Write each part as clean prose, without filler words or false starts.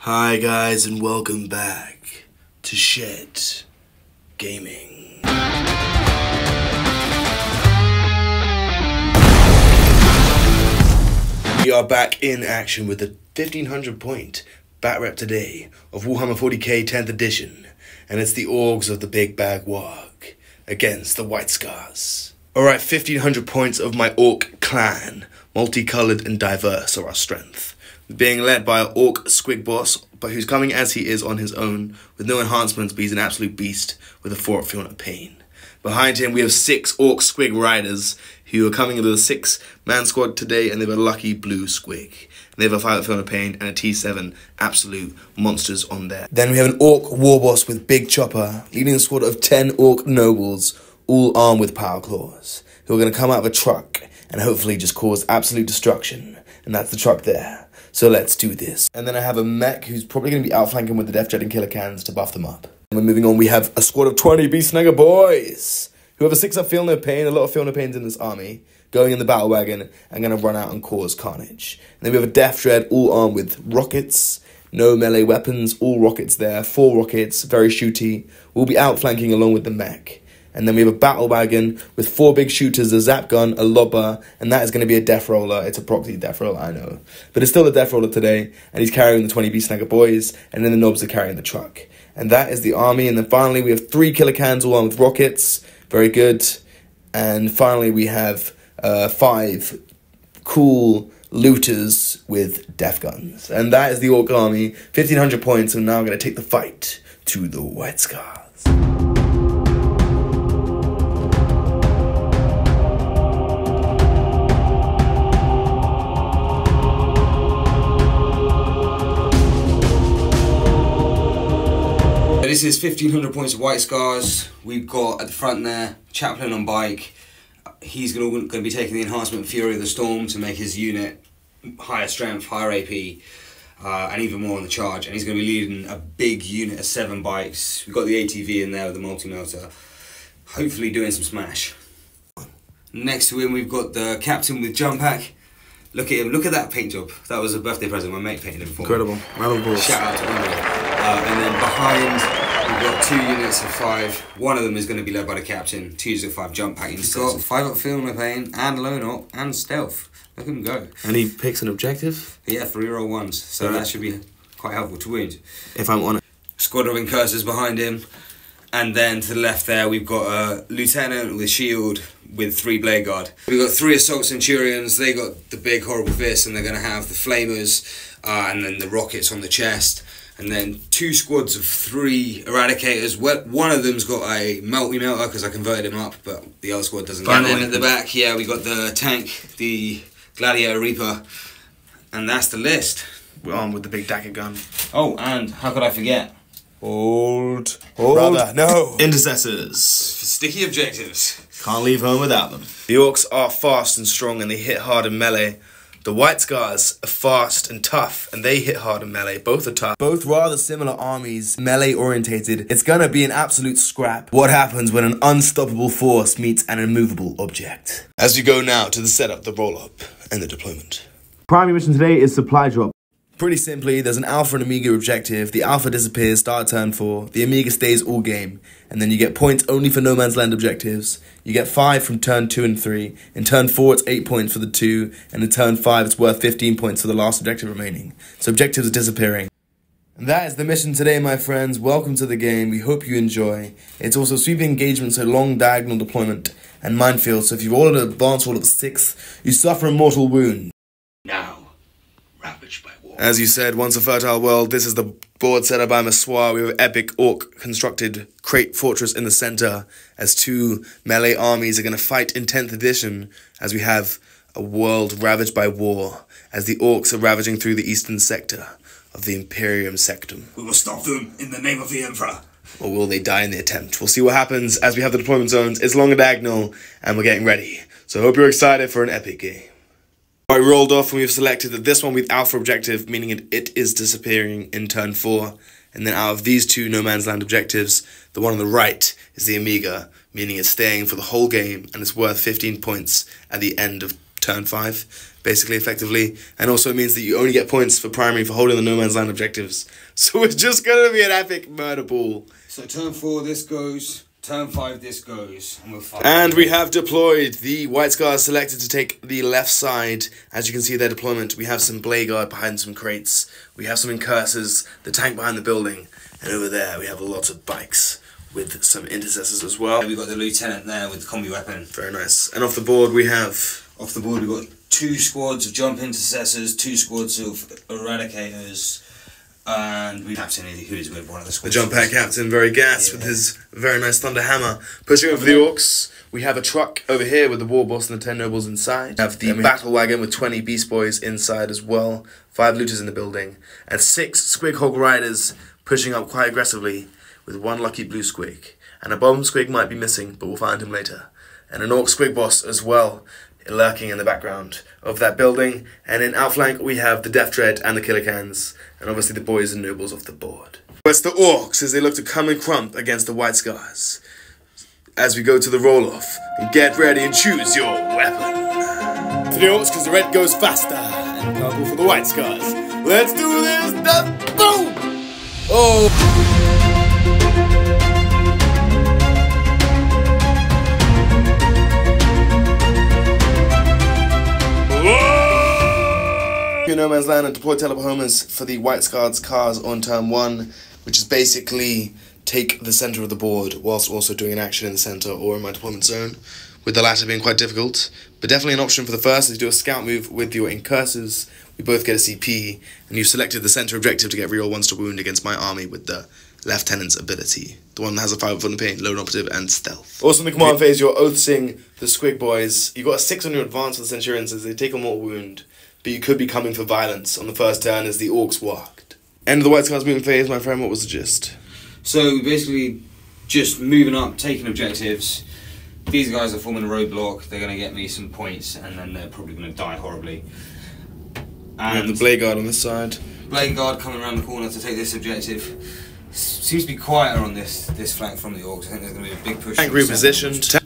Hi guys, and welcome back to Shed Gaming. We are back in action with the 1500 point bat rep today of Warhammer 40k 10th edition, and it's the Orks of the Big Bag Warg against the White Scars. Alright, 1500 points of my Ork clan, multicolored and diverse are our strength. Being led by an Ork squig boss, but who's coming as he is on his own, with no enhancements, but he's an absolute beast with a 4 up Feeling of Pain. Behind him we have 6 Ork squig riders, who are coming into the 6-man squad today, and they have a lucky blue squig. And they have a 5 up Feeling of Pain and a T7 absolute monsters on there. Then we have an Ork war boss with Big Chopper, leading a squad of 10 Ork nobles, all armed with power claws, who are going to come out of a truck and hopefully just cause absolute destruction. And that's the truck there. So let's do this. And then I have a mech who's probably going to be outflanking with the Death Jet and Killer Cans to buff them up. And we're moving on. We have a squad of 20 Beast Snagger boys who have a 6 up Feel No Pain, a lot of Feel No Pains in this army, going in the battle wagon and going to run out and cause carnage. And then we have a Death Dread all armed with rockets, no melee weapons, all rockets there, 4 rockets, very shooty. We'll be outflanking along with the mech. And then we have a battle wagon with 4 big shooters, a zap gun, a lobber, and that is going to be a death roller. It's a proxy death roller, I know. But it's still a death roller today, and he's carrying the 20 Beast Snagger boys, and then the knobs are carrying the truck. And that is the army, and then finally we have 3 Killer Cans all armed with rockets. Very good. And finally we have 5 cool looters with death guns. And that is the Ork army, 1500 points, and now I'm going to take the fight to the White Scars. This is 1500 points of White Scars. We've got at the front there, Chaplain on bike. He's going to be taking the enhancement Fury of the Storm to make his unit higher strength, higher AP, and even more on the charge. And he's going to be leading a big unit of 7 bikes. We've got the ATV in there with the multi-motor, hopefully doing some smash. Next to him we've got the Captain with Jump Pack. Look at him, look at that paint job. That was a birthday present, my mate painted him for me. Incredible. Round of applause. Shout out to Andre. And then behind, we've got 2 units of 5. One of them is going to be led by the Captain. 2 units of 5 Jump Pack. He's got 5 up Feel No Pain, and Lone Up, and Stealth. Look at him go. And he picks an objective? Yeah, for reroll 1s. So that should be quite helpful to wound. If I'm on it. Squad of Incursors behind him. And then to the left there, we've got a Lieutenant with shield with 3 Blade Guard. We've got 3 Assault Centurions. They got the big horrible fists, and they're going to have the Flamers and then the rockets on the chest. And then 2 squads of 3 Eradicators. One of them's got a multi-melter because I converted him up, but the other squad doesn't. And then at the back, yeah, we got the tank, the Gladiator Reaper, and that's the list. We're armed with the big dagger gun. Oh, and how could I forget? Hold. Brother, no. Intercessors. Sticky objectives. Can't leave home without them. The Orks are fast and strong, and they hit hard in melee. The White Scars are fast and tough, and they hit hard in melee. Both are tough. Both rather similar armies, melee orientated. It's gonna be an absolute scrap. What happens when an unstoppable force meets an immovable object? As we go now to the setup, the roll-up, and the deployment. Primary mission today is supply drop. Pretty simply, there's an Alpha and Omega objective. The Alpha disappears, start turn 4. The Omega stays all game. And then you get points only for No Man's Land objectives. You get 5 from turn 2 and 3. In turn 4, it's 8 points for the 2. And in turn 5, it's worth 15 points for the last objective remaining. So objectives are disappearing. And that is the mission today, my friends. Welcome to the game. We hope you enjoy. It's also sweeping engagement, so long diagonal deployment, and minefield. So if you've rolled an advanced roll at the 6th, you suffer a mortal wound. Now, ravaged by war. As you said, once a fertile world, this is the board set up by Massoir. We have an epic Ork constructed crate fortress in the center, as 2 melee armies are going to fight in 10th edition, as we have a world ravaged by war, as the Orks are ravaging through the eastern sector of the Imperium Sectum. We will stop them in the name of the Emperor. Or will they die in the attempt? We'll see what happens as we have the deployment zones. It's long and diagonal, and we're getting ready. So I hope you're excited for an epic game. I rolled off, and we've selected that this one with Alpha objective, meaning it is disappearing in turn 4. And then out of these 2 No Man's Land objectives, the one on the right is the Omega, meaning it's staying for the whole game, and it's worth 15 points at the end of turn 5. basically, effectively, and also means that you only get points for primary for holding the no man's land objectives. So it's just going to be an epic murder ball. So turn 4 this goes, turn 5 this goes, and we'll fight. And we have deployed. The White Scars selected to take the left side. As you can see their deployment, we have some Blade Guard behind some crates. We have some Incursors, the tank behind the building, and over there we have lots of bikes with some intercessors as well. We've got the lieutenant there with the combi weapon. Very nice. And off the board we have... Off the board we've got 2 squads of jump intercessors, 2 squads of eradicators, and we captain who is with one of the squads. The jump pack captain, very gassed with his very nice thunder hammer. Pushing over the Orks, we have a truck over here with the war boss and the 10 nobles inside. We have the battle wagon with 20 beast boys inside as well. 5 looters in the building. And 6 squig hog riders pushing up quite aggressively with 1 lucky blue squig. And a bomb squig might be missing, but we'll find him later. And an orc squig boss as well, lurking in the background of that building. And in outflank we have the Death Dread and the Killer Cans, and obviously the boys and nobles off the board. It's the Orks as they look to come and crump against the White Scars. As we go to the roll-off, and get ready and choose your weapon. For the Orks, because the red goes faster, and purple for the White Scars. Let's do this, boom! Oh! No man's land and deploy teleport homers for the White Scars cars on turn 1, which is basically take the center of the board whilst also doing an action in the center or in my deployment zone, with the latter being quite difficult, but definitely an option for the first is to do a scout move with your Incursors. We both get a CP, and you've selected the center objective to get reroll 1 to wound against my army with the Lieutenant's ability, the one that has a 5 from the pain, lone operative, and stealth. Also in the command phase, you're oathsing the squig boys. You got a 6 on your advance for the Centurions as they take a mortal wound, but you could be coming for violence on the first turn as the Orks walked. End of the White Scars movement phase, my friend, what was the gist? So basically, just moving up, taking objectives. These guys are forming a roadblock, they're going to get me some points, and then they're probably going to die horribly. And we have the Blade Guard on this side. Blade Guard coming around the corner to take this objective. Seems to be quieter on this flank from the Orks. I think there's going to be a big push. Tank repositioned. To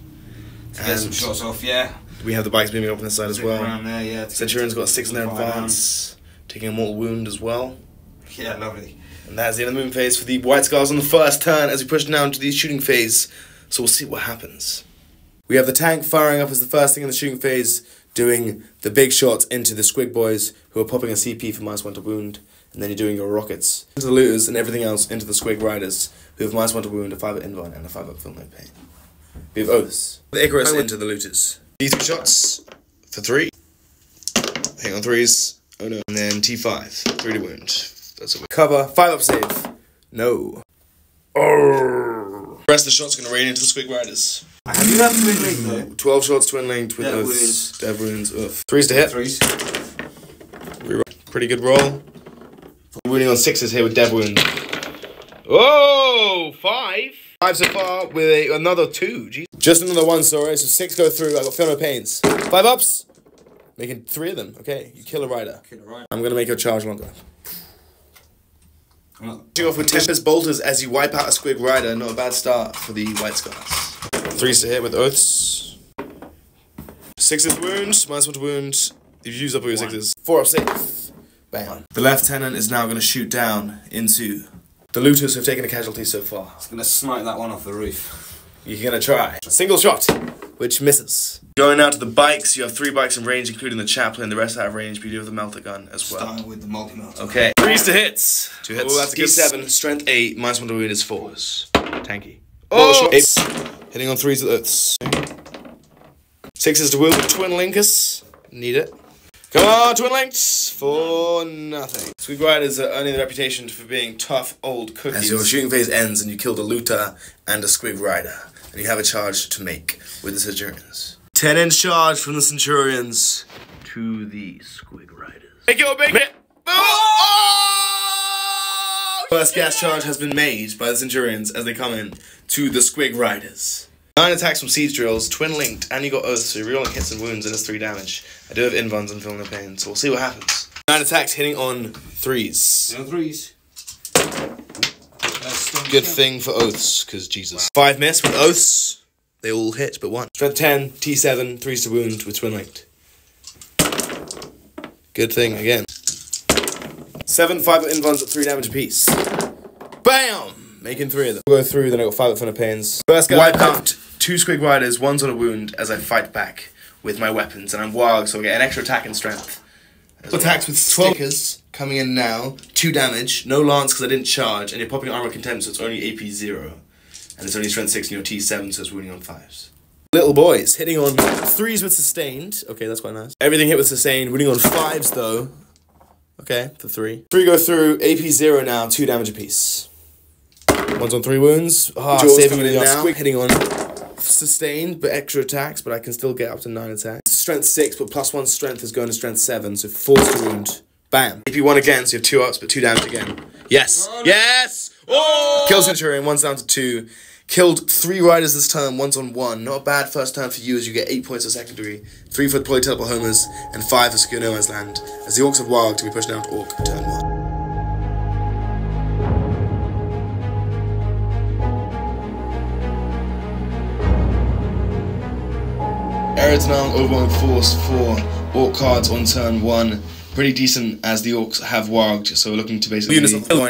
get some shots off, yeah. We have the bikes moving up on this side as well. Around there, yeah. Centurion's got a 6 in their advance, taking a mortal wound as well. Yeah, lovely. And that's the end of the movement phase for the White Scars on the first turn as we push down to the shooting phase. So we'll see what happens. We have the tank firing up as the first thing in the shooting phase, doing the big shots into the squig boys who are popping a CP for -1 to wound. And then you're doing your rockets into the looters and everything else into the squig riders who have -1 to wound, a 5 at invuln, and a 5 at feel no pain. We have oaths. The Icarus into the looters. D3 shots for 3. Hang on 3s. Oh no. And then T5. 3 to wound. That's a cover. 5 up save. No. Oh. The rest of the shots are going to rain into the squig riders. I do have twin linked though. 12 shots twin linked with oaths. Dev wounds. 3s to hit. 3s. Pretty good roll. Wounding on 6s here with dev wound. Oh, 5. 5 so far with another 2. Jeez. Just another 1, sorry. So 6 go through. I got feel no pains. 5 ups. Making 3 of them. Okay, you kill a rider. I'm going to make your charge longer. Starting off with Tempest Bolters as you wipe out a squig rider. Not a bad start for the White Scars. 3s to hit with oaths. 6s wounds. -1 to wound. You've used up all your 6s. 4 up safe. Bam. The Lieutenant is now going to shoot down into the looters who have taken a casualty so far. It's going to snipe that one off the roof. You're going to try. Single shot, which misses. Going out to the bikes, you have 3 bikes in range, including the Chaplain. The rest out of range, but you do have the Melter Gun as well. Starting with the multi-melter. Okay. 3s to hits. 2 hits. Oh, that's a good 7. Strength 8, -1 to wound is 4s. Tanky. Oh! 8. Hitting on 3s with oaths. 6s to wound with Twin Linkus. Need it. Come on, Twin Links! For nothing. Squig Riders are earning the reputation for being tough old cookies. As your shooting phase ends and you killed a looter and a Squig Rider, and you have a charge to make with the Centurions. 10-inch charge from the Centurions to the Squig Riders. Make your big hit! Oh! First gas charge has been made by the Centurions as they come in to the Squig Riders. 9 attacks from siege drills, twin linked, and you got oaths, so you're rerolling hits and wounds, and it's 3 damage. I do have invuns and feel no pain, so we'll see what happens. 9 attacks hitting on 3s. No 3s. Good thing for oaths, because Jesus. 5 miss with oaths. They all hit but 1. Strength 10, T7, 3s to wound with twin linked. Good thing again. 7 5 invulns at 3 damage apiece. Bam! Making 3 of them. We'll go through, then I got 5 Thunder Pains. First guy. Wipe out 2 Squig Riders, one's on a wound as I fight back with my weapons. And I'm Warg, so I get an extra attack and strength. Attacks with stickers coming in now. 2 damage. No lance because I didn't charge. And you're popping armor contempt, so it's only AP 0. And it's only strength 6 and your T7, so it's wounding on 5s. Little boys hitting on 3s with sustained. Okay, that's quite nice. Everything hit with sustained. Wounding on 5s though. Okay, for 3. 3 go through. AP 0 now. 2 damage apiece. One's on 3 wounds. Saving it now. Squig hitting on sustained, but extra attacks. But I can still get up to 9 attacks. Strength 6, but +1 strength is going to strength 7, so forced to wound. Bam. AP 1 again, so you have 2 ups, but 2 damage again. Yes. Oh, no. Yes. Oh! Kill Centurion. 1's down to 2. Killed 3 riders this turn, 1's on 1. Not a bad first turn for you as you get 8 points of secondary, 3 for Deploy Teleport Homers, and 5 for Secure No Man's Land. As the Orks of Warg to be pushed down to Ork turn 1. Aerodynamic Overwhelming Force for Ork cards on turn 1. Pretty decent as the Orks have Warged, so we're looking to basically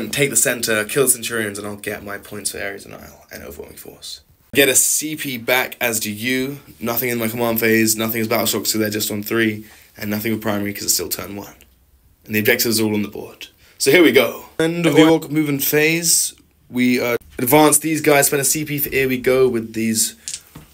take the center, kill the Centurions, and I'll get my points for Ares Denial and Overwhelming Force. Get a CP back, as do you. Nothing in my command phase, nothing is Battle Shock, so they're just on 3, and nothing with primary because it's still turn 1. And the objectives are all on the board. So here we go. End of the Ork movement phase. We advance these guys, spend a CP for here we go with these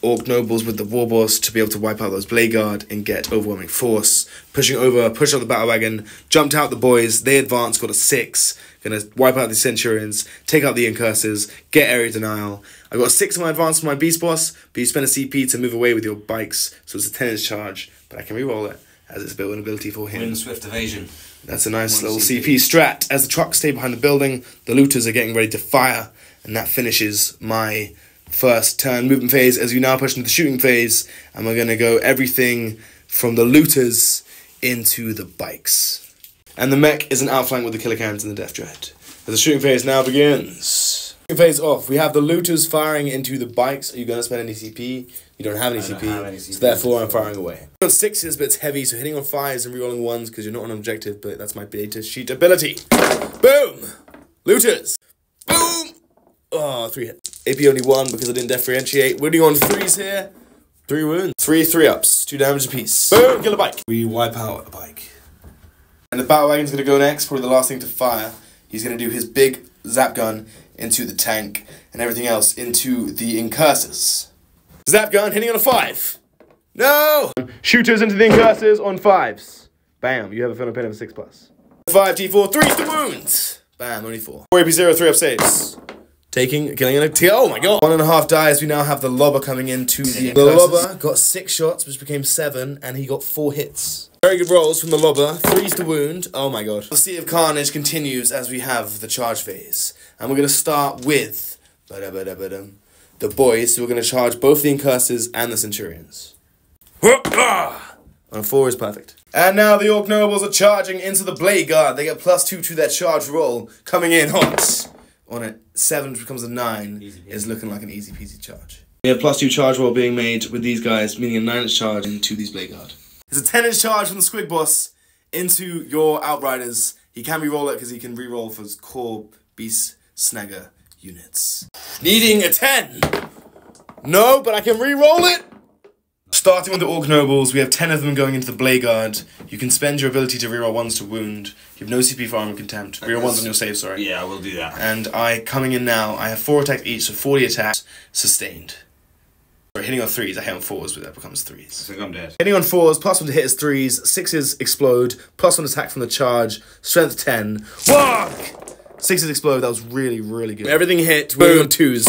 Ork Nobles with the War Boss to be able to wipe out those Blade Guard and get Overwhelming Force. Pushing over, push out the Battle Wagon, jumped out the boys, they advanced, got a 6. Gonna wipe out the Centurions, take out the Incurses, get Area Denial. I got a 6 on my advance for my Beast Boss, but you spend a CP to move away with your bikes, so it's a 10-inch charge, but I can reroll it as it's built-in ability for him. Win Swift Evasion. That's a nice little CP strat. As the trucks stay behind the building, the looters are getting ready to fire, and that finishes my first turn movement phase as we now push into the shooting phase, and we're going to go everything from the looters into the bikes. And the mech is an outflank with the Killer Cannons and the Death Dread. As the shooting phase now begins. Shooting phase off. We have the looters firing into the bikes. Are you going to spend any CP? You don't have any CP, so therefore I'm firing away. On 6s, but it's heavy, so hitting on 5s and rerolling 1s because you're not on an objective, but that's my data sheet ability. Boom! Looters! Boom! Oh, 3 hits. AP only 1 because I didn't differentiate. Wounding on 3s here. 3 wounds. 3 ups. 2 damage apiece. Boom! Kill a bike. We wipe out a bike. And the Battle Wagon's going to go next. Probably the last thing to fire. He's going to do his big zap gun into the tank. And everything else into the Incurses. Zap gun hitting on a 5. No! Shooters into the Incurses on 5s. Bam. You have a Thunder Pain of a 6+. 5 T4. 3 to wounds. Bam. Only 4. 4 AP 0. 3 up saves. Taking, killing an T. Oh my god. 1.5 dies. We now have the Lobber coming into the Lobber got 6 shots, which became 7, and he got 4 hits. Very good rolls from the Lobber. 3s to wound. Oh my god. The Sea of Carnage continues as we have the charge phase. And we're going to start with the boys. So we're going to charge both the Incurses and the Centurions. On a 4 is perfect. And now the Ork Nobles are charging into the Blade Guard. They get +2 to their charge roll. Coming in hot. On a 7, which becomes a 9, is looking like an easy peasy charge. We have +2 charge roll being made with these guys, meaning a 9-inch charge into these Blade Guard. It's a 10-inch charge from the Squig Boss into your Outriders. He can reroll it because he can reroll for his core Beast Snagger units. Needing a 10! No, but I can reroll it! Starting with the Ork Nobles, we have 10 of them going into the Blade Guard. You can spend your ability to reroll 1s to wound. You have no CP for Armor Contempt. Reroll 1s on your save, sorry. Yeah, I will do that. And coming in now, I have 4 attacks each, so 40 attacks sustained. Sorry, hitting on 3s, I hit on 4s, but that becomes 3s. I think I'm dead. Hitting on 4s, +1 to hit is 3s, 6s explode, +1 attack from the charge, strength 10. Walk! 6s explode, that was really, really good. Everything hit, boom, on 2s.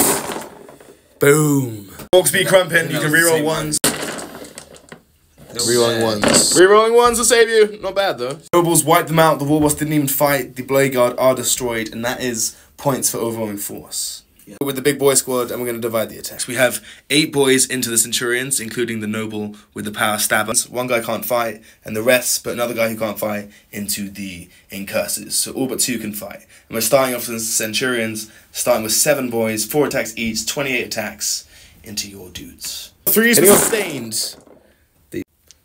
Boom. Orks be crumping, you can reroll 1s. Rerolling 1s. Rerolling 1s will save you. Not bad though. Nobles wiped them out. The War Boss didn't even fight. The Blade Guard are destroyed, and that is points for Overwhelming Force. Yeah. With the big boy squad, and we're going to divide the attacks. We have 8 boys into the Centurions, including the Noble with the Power Stabbers. One guy can't fight, and the rest, but another guy who can't fight, into the Incurses. So all but 2 can fight. And we're starting off with the Centurions, starting with 7 boys, 4 attacks each, 28 attacks into your dudes. 3s sustained.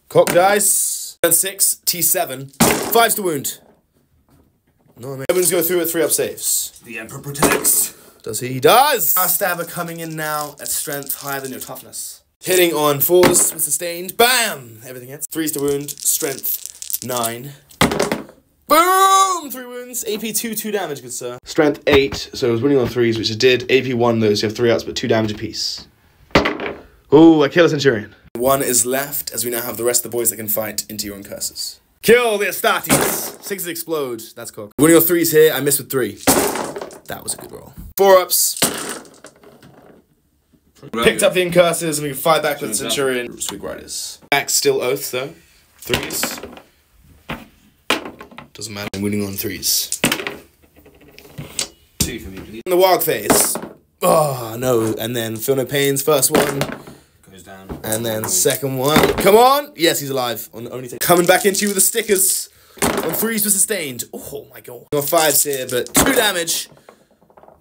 Cock dice. 6, T7. 5s to wound. No, man. Everyone's go through at 3 up saves. The Emperor protects. Does he? He does! Our stabber coming in now at strength higher than your toughness. Hitting on 4s with sustained. Bam! Everything hits. 3s to wound. Strength 9. Boom! 3 wounds. AP 2 damage, good sir. Strength 8, so I was winning on 3s, which it did. AP 1 though, so you have 3 outs, but 2 damage apiece. Ooh, I kill a Centurion. 1 is left, as we now have the rest of the boys that can fight into your own curses. Kill the Astartes. 6s explode. That's cool. Winning on 3s here, I missed with 3. That was a good roll. 4-ups. Picked up the incurses, and we can fight back with the Centurion. Swig Riders. Back still oaths though. 3s. Doesn't matter. I'm winning on 3s. 2 for me, please. In the Warg phase. Oh, no. And then Feel No Pain's first one. Goes down. And then second one. Come on. Yes, he's alive. On only coming back into you with the stickers. On 3s with sustained. Oh, my God. On 5s here, but 2 damage.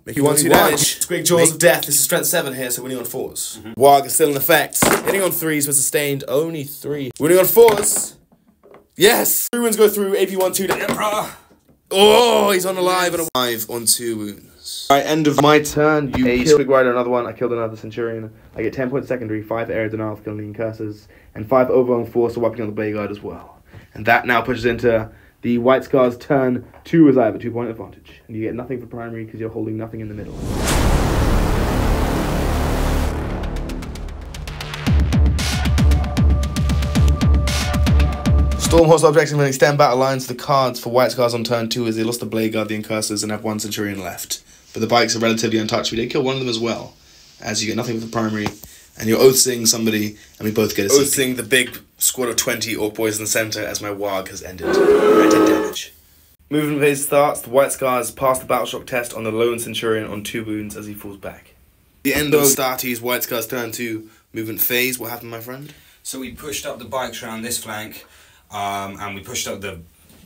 Make you 1-2 damage. Squig Jaws of Death. This is strength 7 here, so winning on 4s. Warg is still in effect. Hitting on 3s with sustained. Only 3. Winning on 4s. Yes! 3 wounds go through, AP 1-2 to Emperor. Oh, he's on alive and a 5 on 2 wounds. Alright, end of my turn. You kill Big Rider, another one. I killed another Centurion. I get 10 points secondary, 5 area denial for killing the incurses, and 5 overwhelm force for wiping on the Blade Guard as well. And that now pushes into the White Scar's turn 2 as I have a 2-point advantage. And you get nothing for primary because you're holding nothing in the middle. Stormhorse objects when extend battle lines. The cards for White Scars on turn 2 is they lost the Blade Guard, the Incurses, and have 1 Centurion left. But the bikes are relatively untouched. We did kill one of them as well, as you get nothing for the primary, and you're oathsing somebody, and we both get a oathsing the big squad of 20 Orc boys in the centre as my Warg has ended. I did damage. Movement phase starts. The White Scars pass the battle shock test on the lone Centurion on 2 wounds as he falls back. The end of Astartes, White Scars turn 2 movement phase. What happened, my friend? So we pushed up the bikes around this flank. And we pushed up the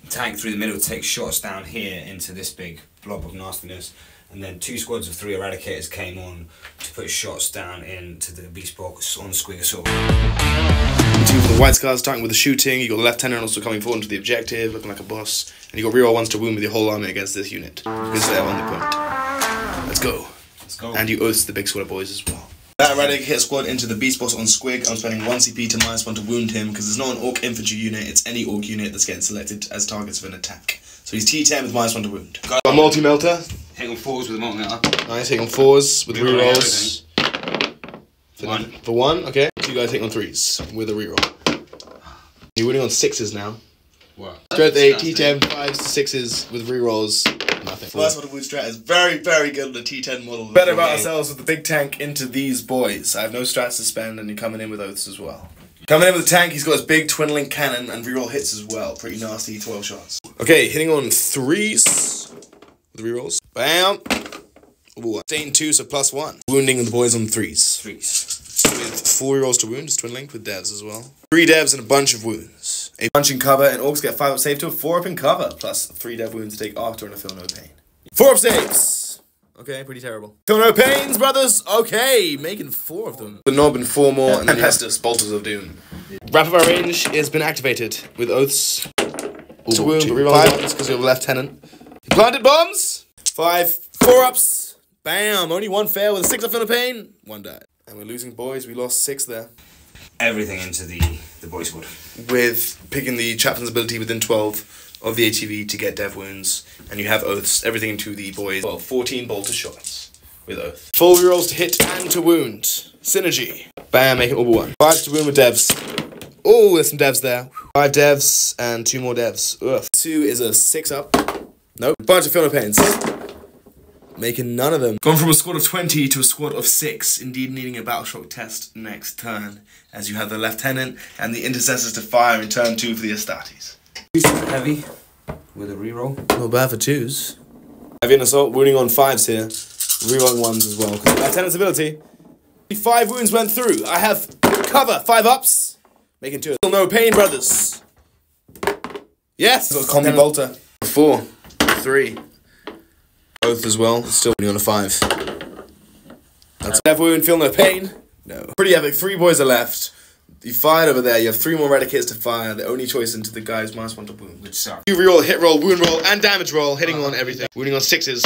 tank through the middle to take shots down here into this big blob of nastiness, and then 2 squads of 3 eradicators came on to put shots down into the beast box on Squig Assault. The White Scars starting with the shooting. You got the Lieutenant also coming forward into the objective, looking like a boss, and you got reroll 1s to wound with your whole army against this unit because they're on the point. Let's go. Let's go. And you oaths the big squad of boys as well. That Eradicator squad into the beast boss on Squig. I'm spending 1 CP to -1 to wound him because it's not an Orc infantry unit, it's any Orc unit that's getting selected as targets of an attack. So he's T10 with -1 to wound. Got a multi-melter. Hit on 4s with a multi-melter. Nice, hit on 4s with rerolls. For 1, okay. 2 guys hitting on 3s with a reroll. You're winning on 6s now. What? Strength 8, T10, 5s to 6s with rerolls. Nothing. First one of wound strat is very, very good on the T10 model. Better about ourselves with the big tank into these boys. I have no strats to spend, and you're coming in with oaths as well. Coming in with the tank, he's got his big twin link cannon and reroll hits as well. Pretty nasty 12 shots. Okay, hitting on 3s with rerolls. Bam. Ooh, staying 2, so +1. Wounding the boys on 3s. 3s. With 4 rerolls to wound, just twin link with devs as well. 3 devs and a bunch of wounds. A bunch in cover, and Orcs get 5 up save to a 4 up in cover, plus 3 dev wounds to take after and a Feel No Pain. 4 up saves! Okay, pretty terrible. Feel No Pains, brothers! Okay, making 4 of them. The Knob and 4 more, and then Pestus, Bolters of Doom. Rapid Fire Range has been activated with oaths. To wound, but reroll 5 because you have a Lieutenant. Planted bombs! 5 4-ups. Bam! Only 1 fail with a 6 up Feel No Pain. 1 died. And we're losing boys, we lost 6 there. Everything into the boy squad. With picking the chaplain's ability within 12 of the ATV to get dev wounds, and you have oaths, everything into the boys. Well, 14 bolter shots with oath. Full rerolls to hit and to wound. Synergy. Bam, make it over 1. 5 to wound with devs. Oh, there's some devs there. 5 devs and 2 more devs. Ugh. 2 is a 6 up. Nope. Bunch of Feel No Pains. Making none of them. Gone from a squad of 20 to a squad of 6, indeed needing a battle shock test next turn, as you have the Lieutenant and the Intercessors to fire in turn 2 for the Astartes. Heavy with a reroll. Not bad for 2s. Heavy and assault, wounding on 5s here. Rerolling 1s as well. Lieutenant's ability. 5 wounds went through. I have cover, 5 ups. Making 2. Feel No Pain, brothers. Yes! Got a combi bolter. 4, 3. Both as well, still only on a 5. That's dev wound, Feel No Pain. No. Pretty epic, 3 boys are left. You fired over there. You have 3 more Eradicates to fire. The only choice into the guy's -1 to wound. Which sucks. You reroll, hit roll, wound roll, and damage roll, hitting on everything. Wounding on 6s.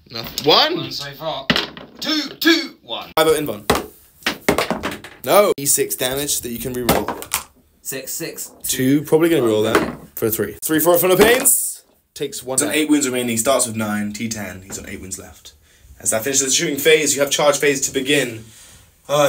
Nothing. 1. 1 so far. 2, 2, 1. 5 invuln. No. E6 damage that you can reroll. 6, 6. 2. Probably going to reroll that for a 3. 3 for Philippines. Takes 1. He's on 8 wounds remaining. He starts with 9. T10. He's on 8 wounds left. As that finishes the shooting phase, you have charge phase to begin.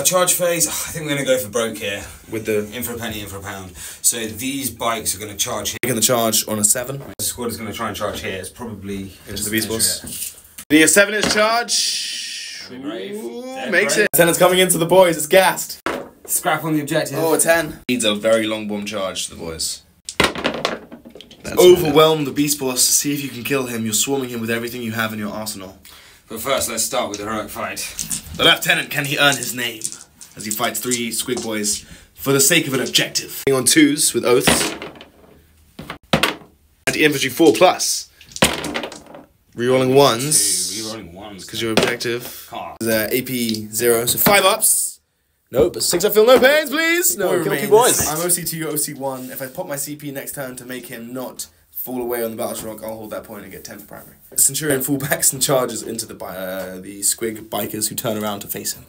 Charge phase, I think we're going to go for broke here. With the... In for a penny, in for a pound. So these bikes are going to charge here. Taking the charge on a 7. The squad is going to try and charge here. It's probably... Into the beast boss. The 7 is charge. Ooh, makes brave. it. 10 is coming into the boys. It's gassed. Scrap on the objective. Oh, a 10. Needs a very long bomb charge to the boys. That's overwhelm the beast boss. See if you can kill him. You're swarming him with everything you have in your arsenal. But first, let's start with the heroic fight. The lieutenant, can he earn his name? As he fights 3 squig boys for the sake of an objective. On 2s with oaths. Anti-infantry 4+. Rerolling 1s. Rerolling 1s. Because your objective is AP 0. So 5 ups. No, but 6 I feel no pains, please. No, kill 2 boys. I'm OC2, you're OC1. If I pop my CP next turn to make him not fall away on the battle rock, I'll hold that point and get 10 for primary. Centurion fullbacks and charges into the squig bikers who turn around to face him.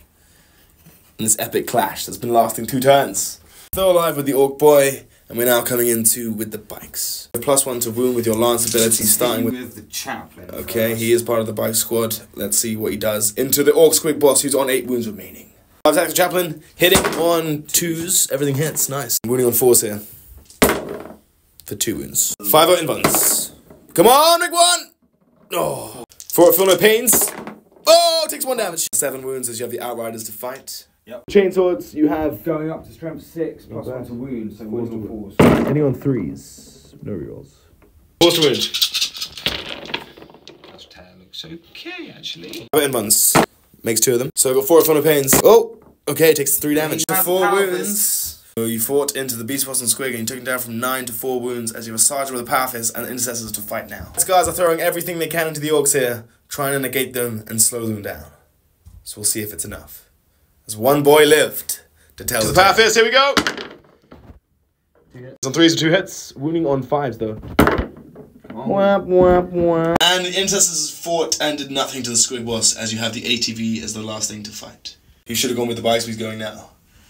In this epic clash that's been lasting 2 turns. Still alive with the orc boy, and we're now coming into with the bikes. +1 to wound with your lance ability, starting with the chaplain. Okay, he is part of the bike squad. Let's see what he does. Into the orc squig boss, who's on 8 wounds remaining. 5 attacks chaplain, hitting on 2s. Everything hits, nice. Wounding on 4s here. For 2 wounds. 5 invulns. Come on, Rick 1! Oh. 4 feel no pains. Oh, takes 1 damage. 7 wounds as you have the outriders to fight. Yep. Chainswords, you have Going up to strength 6, +1 to wound, so 1 on 4s. hitting on 3s. No rerolls. 4 to wound. That tail looks okay, actually. 5 invulns. Makes 2 of them. So I've got 4 feel no pains. Oh, okay, it takes 3 damage. 4 wounds. So you fought into the beast boss and squig and you took him down from 9 to 4 wounds as you were sergeant with a power fist and the intercessors to fight now. These guys are throwing everything they can into the orcs here, trying to negate them and slow them down. So we'll see if it's enough. There's 1 boy lived to tell the power fist, here we go! It's on 3s and 2 hits, wounding on 5s though. Whap, whap, whap. And the intercessors fought and did nothing to the squig boss as you have the ATV as the last thing to fight. He should have gone with the bikes, but he's going now.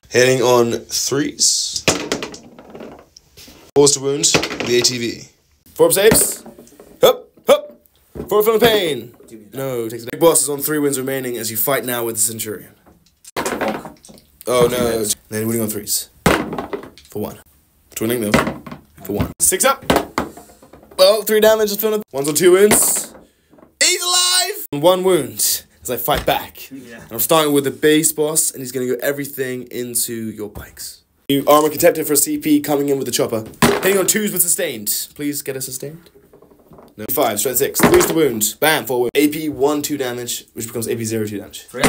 Hitting on 3s. 4s to wound, the ATV. 4 up saves. Hup, hup. 4 from the pain. No, takes the big boss is on 3 wins remaining as you fight now with the Centurion. Oh no. Then winning on 3s. For 1. Twinning though. For 1. 6 up. Oh, 3 damage. 1's on 2 wounds. He's alive! 1 wound. As I fight back. Yeah. And I'm starting with the base boss, and he's going to go everything into your bikes. New armor contempted for a CP coming in with the chopper. Hitting on 2s with sustained. Please get a sustained. No. 5, strength 6. 3's the wound. Bam, 4 wound. AP 1, 2 damage, which becomes AP 0, 2 damage. 3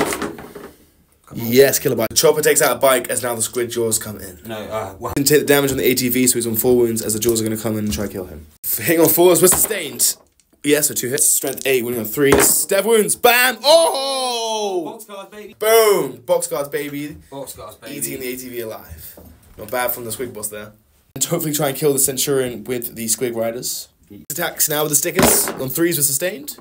Yes, kill a bike. The chopper takes out a bike as now the squid jaws come in. No, He didn't take the damage on the ATV, so he's on 4 wounds as the jaws are going to come in and try to kill him. Hitting on 4s with sustained. Yes, so 2 hits. Strength 8, winning on 3. Dev wounds. Bam! Oh! Boxcars, baby. Boom! Boxcars, baby. Boxcars, baby. Eating the ATV alive. Not bad from the squig boss there. And hopefully try and kill the Centurion with the squig riders. Attacks now with the stickers. On 3s with sustained.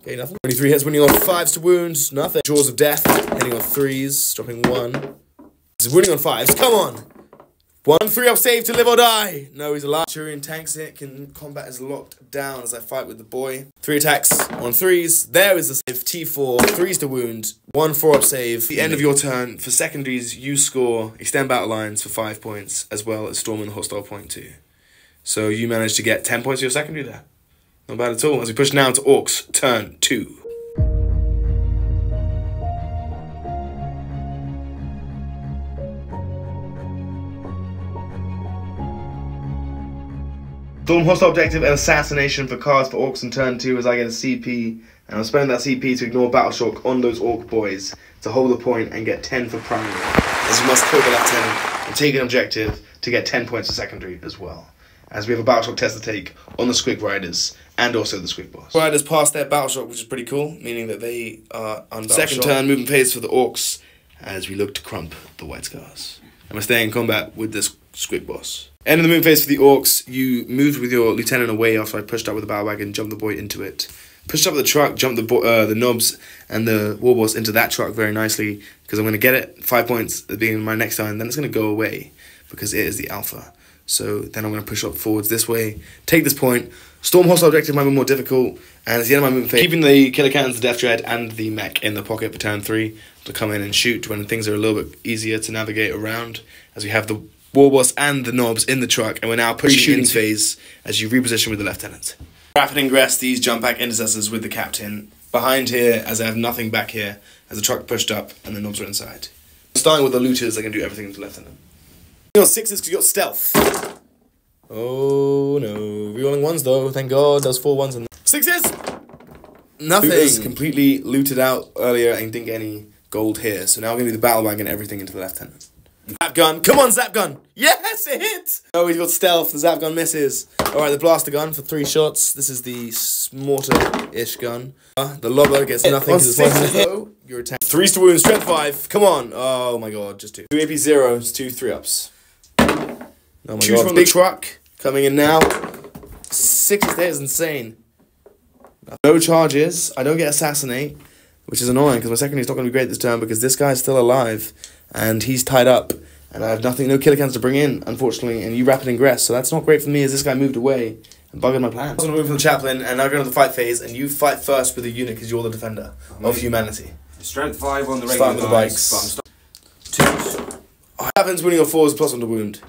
Okay, nothing. 23 hits, winning on 5s to wound. Nothing. Jaws of death. Hitting on 3s. Dropping 1. This is winning on 5s. Come on! 1 3-up save to live or die. No, he's alive. Centurion tanks it. Combat is locked down as I fight with the boy. 3 attacks on 3s. There is the save. T4. 3s to wound. 1 4-up save. At the end of your turn, for secondaries, you score extend battle lines for 5 points, as well as storm and hostile point 2. So you managed to get 10 points for your secondary there. Not bad at all. As we push now to Orks, turn 2. Storm hostile objective and assassination for cards for Orks in turn 2 as I get a CP. And I'm spending that CP to ignore Battle Shock on those Orc boys to hold the point and get 10 for primary. As you must kill the lieutenant and take an objective to get 10 points for secondary as well. As we have a Battle Shock test to take on the Squig Riders and also the Squig boss. Riders pass their Battle Shock, which is pretty cool, meaning that they are on Battle Shock. Second turn, movement phase for the Orcs as we look to crump the White Scars. and we're staying in combat with this squig boss. End of the movement phase for the Orks. You moved with your lieutenant away after I pushed up with the battle wagon, jumped the boy into it. Pushed up the truck, jumped the knobs and the war boss into that truck very nicely, because I'm going to get it 5 points at the beginning of my next turn, then it's going to go away because it is the alpha. So then I'm going to push up forwards this way, take this point. Storm hostile objective might be more difficult, and it's the end of my movement phase. Keeping the killer cannons, the death dread, and the mech in the pocket for turn 3 to come in and shoot when things are a little bit easier to navigate around, as we have the war boss and the knobs in the truck, and we're now pushing into phase as you reposition with the lieutenant. Rapid ingress these jump back intercessors with the captain behind here, as I have nothing back here, as the truck pushed up and the knobs are inside. Starting with the looters, I can do everything with the lieutenant. You got 6s because you got stealth. Oh no, rerolling 1s though, thank god, there's 4 1s in there. 6s! Nothing. Looters completely looted out earlier and didn't get any gold here, so now we're going to do the battle wagon and everything into the lieutenant. Zap gun, come on zap gun! Yes, it hit! Oh, he's got stealth, the zap gun misses. Alright, the blaster gun for 3 shots. This is the mortar-ish gun. The lobber gets nothing because it's 1 Your attack. 3s to wound, strength 5, come on! Oh my god, just 2. 2 AP 0s, 2 3-ups. Oh my god, from big truck coming in now. 6 there is insane. No charges, I don't get assassinate, which is annoying because my secondary is not going to be great this turn because this guy's still alive and he's tied up and I have nothing, no killer cans to bring in, unfortunately, and you rapid ingress, so that's not great for me as this guy moved away and buggered my plans. I'm going to move from the chaplain and now go into the fight phase, and you fight first with the unit because you're the defender of humanity. Strength 5 on the regular Starting with the bikes. 2s. Oh, happens winning your 4s plus on the wound.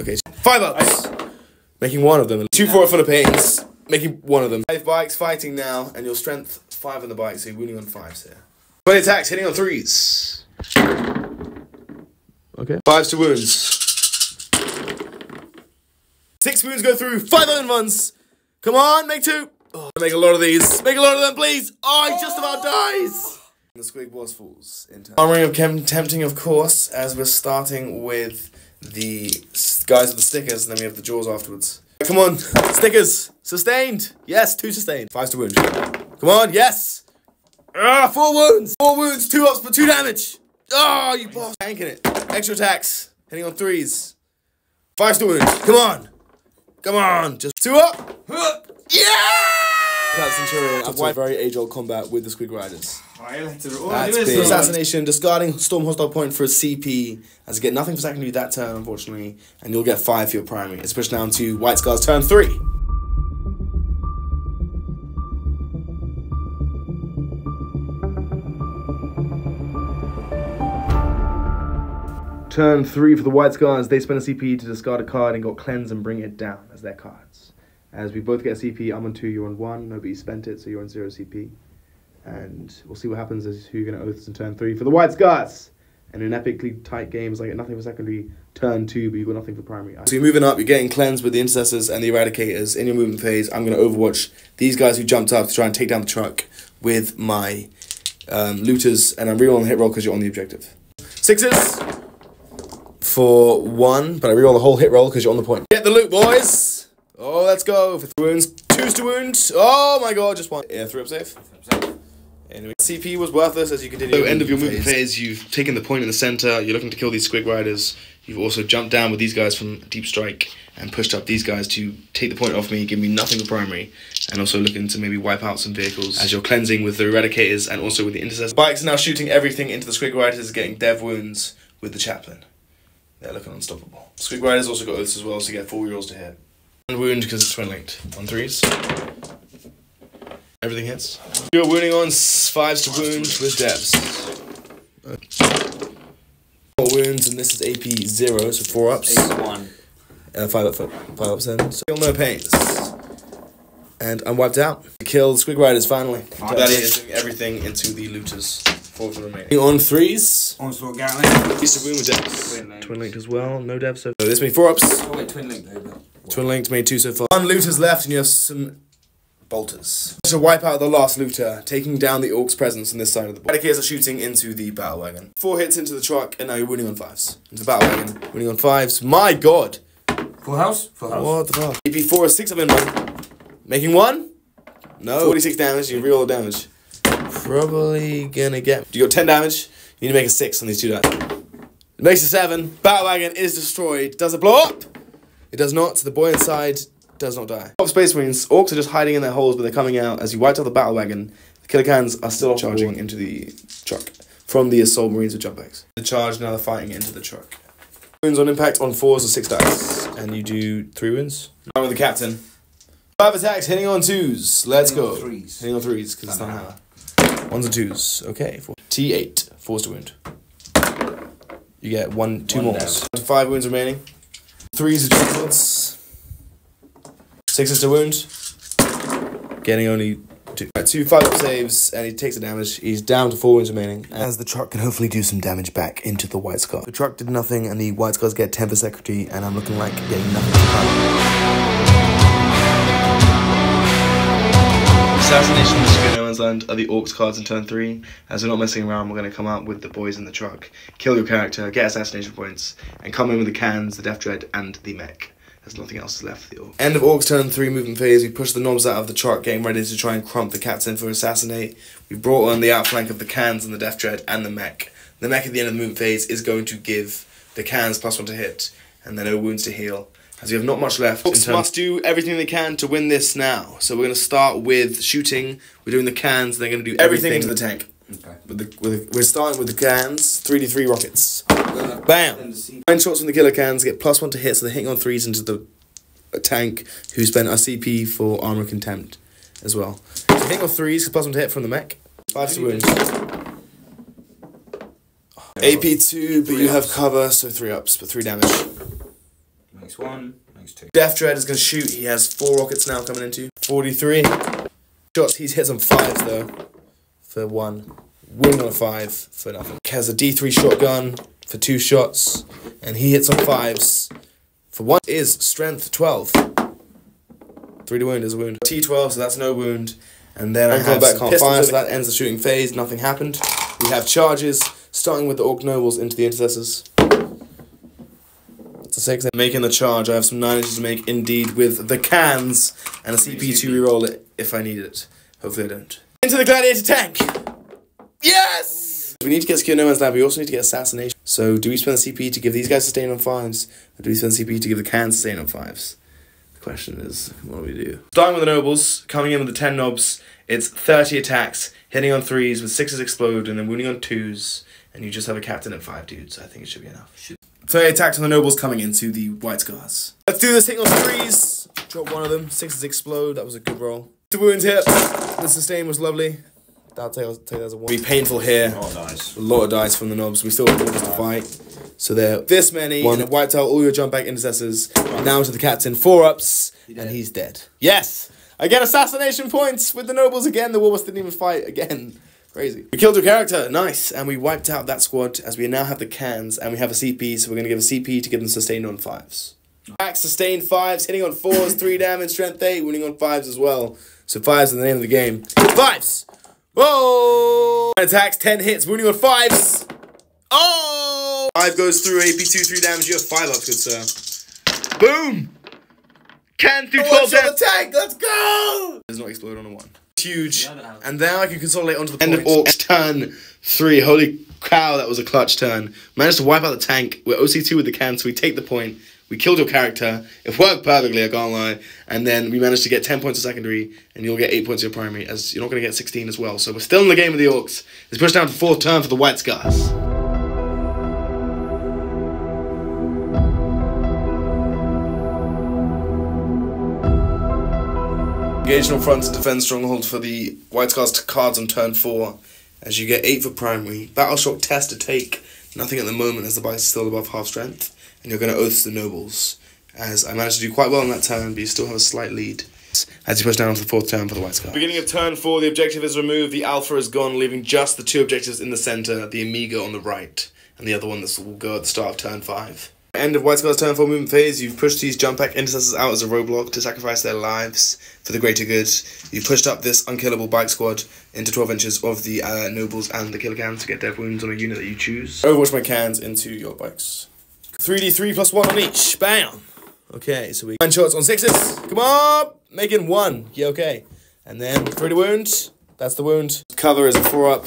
Okay, 5 ups. Making 1 of them. 2 for Philippines. Making 1 of them. 5 bikes fighting now, and your strength 5 on the bike, so you're wounding on 5s here. 20 attacks, hitting on 3s. Okay. 5s to wounds. 6 wounds go through. 5 iron ones. Come on, make 2. Oh, make a lot of these. Make a lot of them, please. Oh, he just about dies. The squig boss falls. Armoring of tempting, of course, as we're starting with the guys with the stickers, and then we have the jaws afterwards. Come on, stickers, sustained. Yes, 2 sustained. 5s to wound. Come on, yes. 4 wounds. 4 wounds, 2 ups for 2 damage. Oh, you boss. Tanking it. Extra attacks, hitting on 3s. 5s to wound. Come on. Come on, just 2 up. Yeah! That Centurion after a very age-old combat with the Squig Riders. That's big. Assassination, discarding Storm Hostile Point for a CP, as you get nothing for secondary that turn, unfortunately, and you'll get 5 for your primary. It's pushed down to White Scar's turn 3. Turn 3 for the White Scars. They spend a CP to discard a card and got Cleanse and Bring It Down as their cards. As we both get a CP, I'm on 2, you're on 1. Nobody spent it, so you're on 0 CP. And we'll see what happens as who you're going to Oaths in turn 3 for the White Scars. And in epically tight games, like get nothing for secondary, turn 2, but you've got nothing for primary. So you're moving up, you're getting cleansed with the Intercessors and the Eradicators in your movement phase. I'm going to Overwatch these guys who jumped up to try and take down the truck with my looters, and I'm rerolling the hit roll because you're on the objective. 6s for 1, but I reroll the whole hit roll because you're on the point. Get the loot, boys! Oh, let's go for 3 wounds. 2s to wound. Oh my god, just 1. Yeah, 3 up safe. Anyway, CP was worthless as you continue. So end of your movement phase, you've taken the point in the center, you're looking to kill these Squig Riders. You've also jumped down with these guys from Deep Strike and pushed up these guys to take the point off me, give me nothing for primary, and also looking to maybe wipe out some vehicles as you're cleansing with the Eradicators and also with the Intercessors. Bikes are now shooting everything into the Squig Riders, getting dev wounds with the Chaplain. They're looking unstoppable. Squig Riders also got Oaths as well, so you get 4 rerolls to hit. 1 wound because it's twin linked. On 3s. Everything hits. You're wounding on 5s to wound with devs. 4 wounds, and this is AP 0, so 4 ups. 8-1. 5 ups then. So no pains. And I'm wiped out. We killed Squig Riders finally. That is doing everything into the looters. 4 for the remaining. On 3s. Onslaught Gatling. Used to wound with devs. Twin linked as well. No devs so this made 4 ups. Oh wait, twin linked over. Twin linked made 2 so far. 1 looters left, and you have some bolters. So wipe out the last looter, taking down the Orcs' presence on this side of the board. Eradicators are shooting into the battle wagon. 4 hits into the truck, and now you're winning on 5s. Into the battle wagon, winning on 5s. My god! Full house? Full house. What the fuck? AP 4 is 6 of them. Making 1? No. 46 damage, you reroll the damage. Probably gonna get. You got 10 damage, you need to make a 6 on these 2 dice. It makes a 7. Battle wagon is destroyed. Does it blow up? It does not. The boy inside does not die. Top Space Marines. Orks are just hiding in their holes, but they're coming out. As you wiped out the battle wagon, the killer cans are still charging into the truck from the assault marines with jump packs. The charge, now they're fighting into the truck. Wounds on impact on 4s or 6 dice. And you do 3 wounds. Now with the captain. 5 attacks, hitting on 2s. Let's go. Hitting on 3s, because it's not a hammer. 1s and 2s. Okay. T8. 4s to wound. You get 2 more. 5 wounds remaining. 3s are jump shots. 6s to wound. Getting only 2. Right, 2 5-up saves, and he takes the damage. He's down to 4 wounds remaining. As the truck can hopefully do some damage back into the White Scar. The truck did nothing, and the White Scars get 10 for secretary, and I'm looking like getting nothing to cover. Assassination and Secure No Man's Land are the Orks cards in turn 3. As we're not messing around, we're going to come out with the boys in the truck, kill your character, get assassination points, and come in with the cans, the Death Dread, and the mech. There's nothing else left for the Orks. End of Orks turn 3 movement phase. We push the knobs out of the truck, getting ready to try and crump the captain for assassinate. We brought on the outflank of the cans and the Death Dread and the mech. The mech at the end of the movement phase is going to give the cans +1 to hit, and then no wounds to heal. As we have not much left. Orks must do everything they can to win this now. So we're going to start with shooting. We're doing the cans. They're going to do everything into the tank. Okay. We're starting with the cans. 3d3 rockets. Bam! 9 shots from the killer cans. Get +1 to hit, so they're hitting on 3s into the tank, who spent a CP for armor contempt as well. So hitting on 3s, +1 to hit from the mech. 5 to wound. AP2, but you have cover, so 3 ups, but 3 damage. Makes 1, makes 2. Death Dread is going to shoot. He has 4 rockets now coming into. 43 shots. He hits on 5s though, for 1. Wound on a 5 for nothing. He has a D3 shotgun for 2 shots, and he hits on 5s for 1. Is strength 12. 3 to wound is a wound. T12, so that's no wound. And then I have back can't fire, so that ends the shooting phase. Nothing happened. We have charges, starting with the Orc Nobles into the Intercessors. That's a 6. Making the charge. I have some 9 inches to make, indeed, with the cans, and a CP to reroll it if I need it. Hopefully I don't. Into the Gladiator tank! Yes! We need to get Secure No Man's Land, we also need to get Assassination. So do we spend the CP to give these guys sustain on 5s, or do we spend the CP to give the cans sustain on 5s? The question is, what do we do? Starting with the Nobles, coming in with the 10 knobs, it's 30 attacks, hitting on 3s with 6s explode, and then wounding on 2s, and you just have a captain at 5 dudes, so I think it should be enough. 30 attacks on the Nobles coming into the White Scars. Let's do this, hitting on 3s, drop 1 of them, 6s explode, that was a good roll. 2 wounds hit, the sustain was lovely. I'll take that as a 1. Be painful here. A lot of dice. A lot of dice from the knobs. We still have orders to fight. So they're this many. And it wiped out all your jump back intercessors. Now to the captain. 4 ups. And he's dead. Yes! I get assassination points with the nobles again. The Warboss didn't even fight again. Crazy. We killed your character. Nice. And we wiped out that squad as we now have the cans. And we have a CP. So we're going to give a CP to give them sustained on 5s. Back sustained 5s. Hitting on 4s. 3 damage. Strength 8. Wounding on 5s as well. So 5s is the name of the game. 5s! Whoa! 9 attacks, 10 hits, wounding on 5s. Oh! 5 goes through, AP2, 3 damage. You have 5 ups, good sir. Boom! Can do 12 damage. The tank, let's go! Does not explode on a 1. Huge. And now I can consolidate onto the end of Orcs turn 3. Holy cow, that was a clutch turn. Managed to wipe out the tank. We're OC2 with the can, so we take the point. We killed your character. It worked perfectly, I can't lie. And then we managed to get 10 points of secondary, and you'll get 8 points of your primary, as you're not going to get 16 as well. So we're still in the game with the Orcs. Let's push down to 4th turn for the White Scars. Engage on front to defend stronghold for the White Scars cards on turn 4, as you get 8 for primary. Battle Shock test to take. Nothing at the moment, as the bike is still above half strength. And you're going to oath the nobles, as I managed to do quite well in that turn, but you still have a slight lead as you push down to the 4th turn for the White Scar. Beginning of turn 4, the objective is removed, the Alpha is gone, leaving just the 2 objectives in the centre, the Amiga on the right, and the other one that will go at the start of turn 5. End of White Scar's turn 4 movement phase, you've pushed these jump pack intercessors out as a roadblock to sacrifice their lives for the greater good. You've pushed up this unkillable bike squad into 12 inches of the nobles and the killer cans to get death wounds on a unit that you choose. Overwatch my cans into your bikes. 3d3 plus 1 on each. Bam! Okay, so we 9 shots on 6s. Come on! Making 1. Yeah, okay. And then 3 to wound. That's the wound. Cover is a 4 up.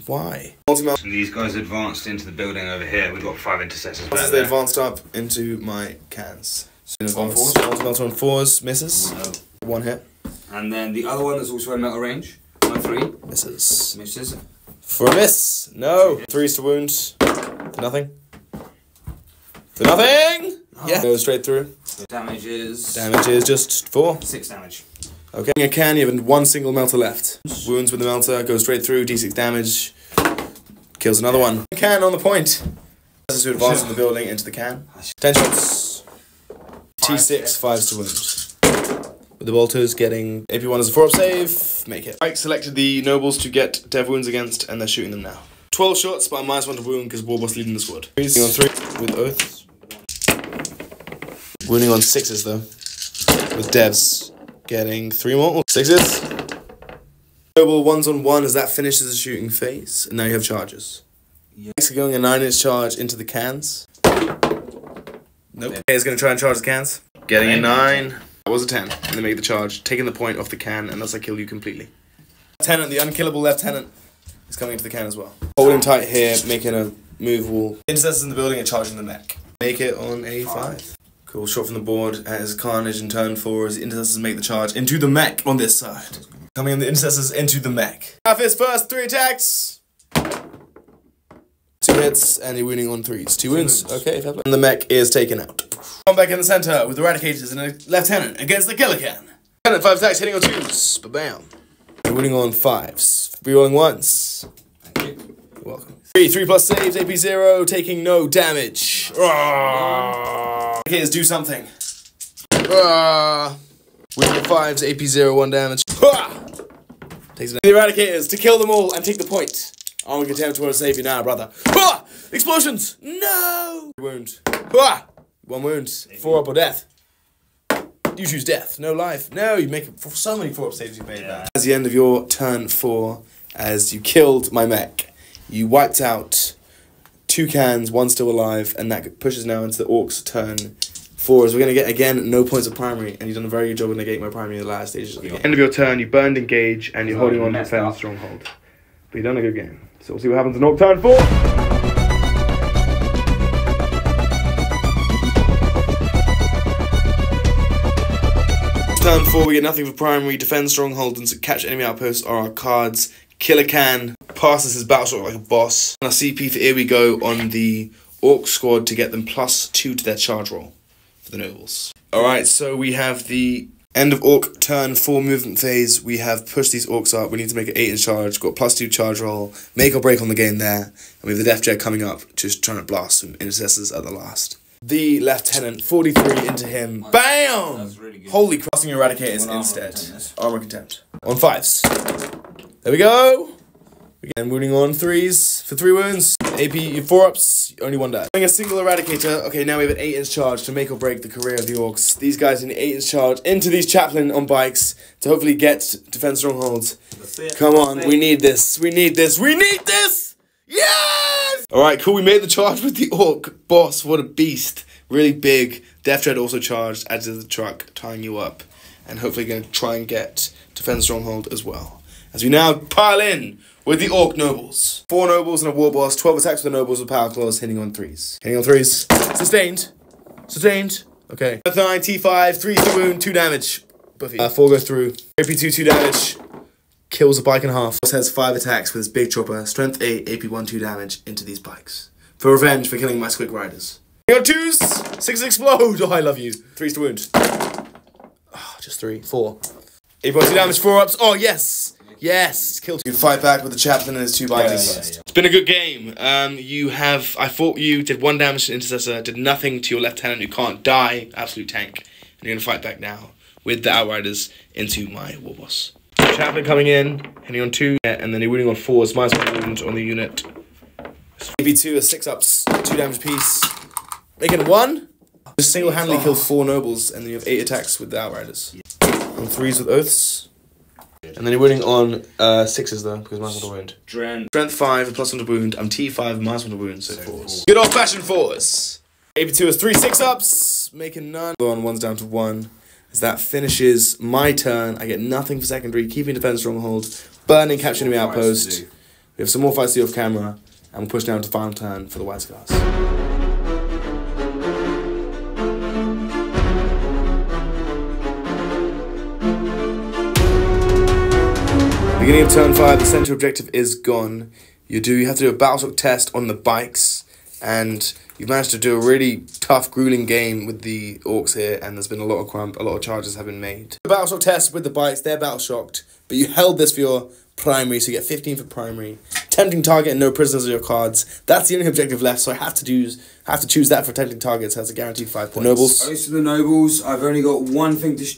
Why? And these guys advanced into the building over here. We've got 5 intercessors. As they advanced up into my cans. Multi-melter on 4s, misses. No. 1 hit. And then the other one is also in metal range. 3. Misses. Misses. For a miss. No. 3s to wound. For nothing. For nothing! Oh. Yeah. Go straight through. Damage is just 4. 6 damage. Okay. A can, you have 1 single melter left. Wounds with the melter, go straight through, d6 damage. Kills another one. Can on the point. To advance in the building into the can. 10 shots. T6, 5s to wound. With the bolters getting AP1 as a 4-up save. Make it. Ike selected the nobles to get dev wounds against, and they're shooting them now. 12 shots, but a -1 to wound because Warboss leading the squad. Wounding on 3 with oaths. Wounding on 6s though. With devs. Getting 3 more. 6s. Noble 1s on 1 as that finishes the shooting phase. And now you have charges. Next, going a 9-inch charge into the cans. Nope. Okay, he's going to try and charge the cans. Getting a 9. That was a 10. And they make the charge, taking the point off the can, and thus I kill you completely. Lieutenant, the unkillable lieutenant, is coming into the can as well. Holding tight here, making a movable. Intercessors in the building and charging the mech. Make it on a 5. Cool, shot from the board as Carnage in turn 4 as intercessors make the charge into the mech on this side. Coming in the intercessors into the mech. Half his first 3 attacks. 2 hits and you're wounding on 3s. 2 wounds. Okay, fair play. And the mech is taken out. Come back in the center with the Eradicators and a Lieutenant against the Killer Can. Lieutenant 5 attacks hitting on 2s. Ba-bam. You're wounding on 5s. Rerolling 1s. Thank you. You're welcome. 3 plus saves, AP 0, taking no damage. Eradicators do something. Wounding on 5s, AP 0, 1 damage. Takes the Eradicators to kill them all and take the point. Armor contempt will save you now, brother. Explosions! No! Wound. 1 wound. 4 up or death. You choose death. No life. No, you make it for so many 4-up saves you made that. As the end of your turn 4, as you killed my mech, you wiped out 2 cans, 1 still alive, and that pushes now into the Orks' turn 4. As we're going to get, again, no points of primary, and you've done a very good job of negating my primary in the last stages of the game. End of your turn, you burned engage, and you're holding on to defend stronghold. But you've done a good game. So we'll see what happens in Ork turn 4. Turn 4, we get nothing for primary, defend stronghold, and catch enemy outposts are our cards. Killer Can passes his battle shot like a boss. And our CP for Here We Go on the Orc squad to get them +2 to their charge roll for the nobles. Alright, so we have the end of Orc turn 4 movement phase. We have pushed these Orcs up. We need to make an 8-inch charge. Got +2 charge roll. Make or break on the game there. And we have the Death Jet coming up, just trying to blast some intercessors at the last. The Lieutenant, 43 into him. BAM! That's really good. Holy crossing Eradicators instead. Armor contempt. On 5s. There we go. Again, wounding on 3s for 3 wounds. AP 4-ups, only 1 die. Doing a single Eradicator. Okay, now we have an 8-inch charge to make or break the career of the Orcs. These guys need an 8-inch charge into these Chaplain on bikes to hopefully get defense strongholds. Come on, we need this. We need this. We need this! Yes! Alright, cool. We made the charge with the Orc boss. What a beast. Really big. Death Dread also charged, adds to the truck, tying you up. And hopefully going to try and get defense stronghold as well. As we now pile in with the Orc nobles. 4 nobles and a war boss, 12 attacks with the nobles with power claws, hitting on 3s. Hitting on 3s. Sustained. Sustained. Okay. 9, T5, 3 to wound, 2 damage. Buffy. 4 go through. AP2, 2 damage. Kills a bike in half. Boss has 5 attacks with his big chopper. Strength 8, AP1, 2 damage into these bikes. For revenge for killing my Squick Riders. Hitting on 2s. 6s explode. Oh, I love you. 3s to wound. Oh, just 3. 4. AP1, 2 damage, 4-ups. Oh, yes. Yes, killed. You fight back with the Chaplain and his 2 bikers. Yeah. It's been a good game. I fought you, did 1 damage to Intercessor, did nothing to your Lieutenant who can't die, absolute tank. And you're gonna fight back now with the Outriders into my war boss. Chaplain coming in, hitting on 2, and then you're winning on 4s, -1 wound on the unit. AP2 are 6-ups, 2 damage apiece. Making 1. Just single-handedly kill 4 nobles, and then you have 8 attacks with the Outriders. On 3s with oaths. And then you're winning on 6s though, because -1 to wound. Strength 5, +1 to wound. I'm T5, -1 to wound, so 4s. Good old fashioned 4s. AP2 is 3 6-ups, making none. On 1's down to 1. As that finishes my turn, I get nothing for secondary, keeping defense stronghold, burning, capturing enemy outpost. We have some more fights to do off camera, and we'll push down to final turn for the White Scars. Beginning of turn 5, the center objective is gone. You have to do a battleshock test on the bikes, and you've managed to do a really tough, grueling game with the Orks here, and there's been a lot of crump, a lot of charges have been made. The battleshock test with the bikes, they're battleshocked, but you held this for your primary, so you get 15 for primary. Tempting target and no prisoners on your cards. That's the only objective left, so I have to choose that for tempting targets. So that's a guaranteed 5 points. The nobles. Most of the nobles, I've only got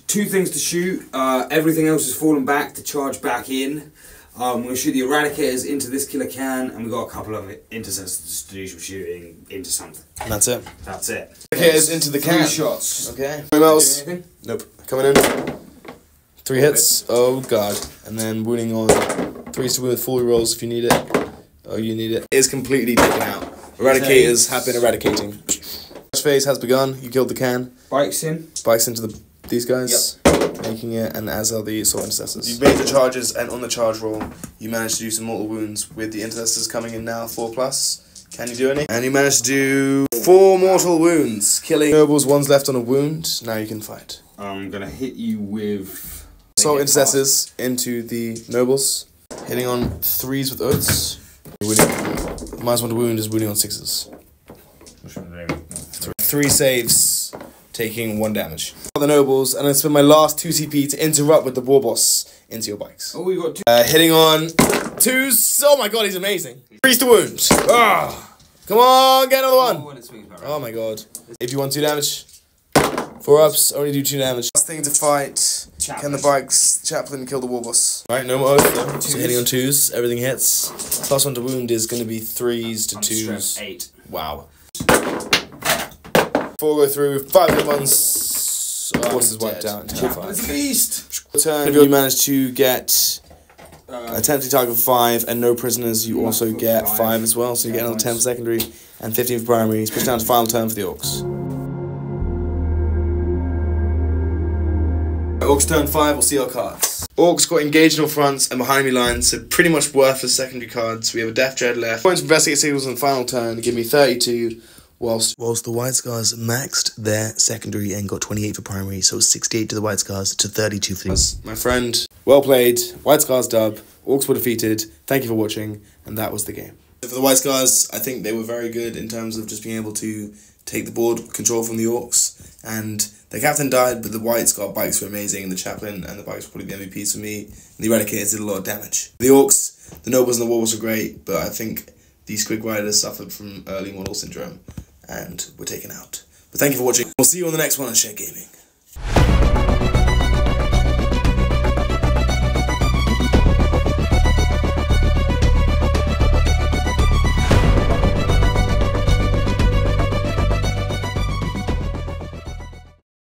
two things to shoot. Everything else has fallen back to charge back in. I'm going to shoot the eradicators into this killer can, and we've got a couple of intercessors to do some shooting into something. And that's it. That's it. Eradicators into the can. 3 shots. Okay. Anyone else? Nope. Coming in. 3 hits. Oh god. And then wounding on 3s to wound with full rolls if you need it. Oh, you need it. It is completely taken out. Eradicators have been eradicating. First phase has begun. You killed the can. Bikes in. Bikes into these guys. Yep. Making it, and as are the assault intercessors. You've made the charges, and on the charge roll, you managed to do some mortal wounds with the intercessors coming in now, 4+. Can you do any? And you managed to do 4 mortal wounds, killing nobles. 1's left on a wound. Now you can fight. I'm gonna hit you with assault intercessors into the nobles, hitting on 3s with oaths. -1 to wound is wounding on 6s. 3 saves, taking 1 damage. The nobles, and I spend my last 2 CP to interrupt with the war boss into your bikes. Oh, we got 2. Hitting on 2s. Oh my god, he's amazing. 3s to wound. Ah, come on, get another one. Oh my god. If you want 2 damage, 4 ups, only do 2 damage. Last thing to fight. Chaplain. Can the bikes chaplain kill the war boss? Right, no more oath though. So hitting on 2s, everything hits. +1 to wound is going to be 3s to 2s. 8. Wow. 4 go through, 5 hit ones. Boss is wiped out in turn 5. Beast. Turn, you manage to get a tempting target of 5 and no prisoners. You also get 5 as well, so you get another 10 for secondary and 15 for primary. He's pushed down to final turn for the Orks. Orks turn 5, we'll see our cards. Orks got engaged in all fronts and behind me lines, so pretty much worthless secondary cards. We have a Death Dread left. Points for investigate signals on the final turn give me 32, whilst the White Scars maxed their secondary and got 28 for primary, so 68 to the White Scars to 32 for the... My friend, well played, White Scars dub, Orks were defeated, thank you for watching, and that was the game. For the White Scars, I think they were very good in terms of just being able to take the board control from the Orks, and the captain died, but the White Scar bikes were amazing, and the chaplain and the bikes were probably the MVPs for me, and the eradicators did a lot of damage. The Orks, the nobles and the warlords were great, but I think these quick riders suffered from early model syndrome and were taken out. But thank you for watching. We'll see you on the next one on Shed Gaming.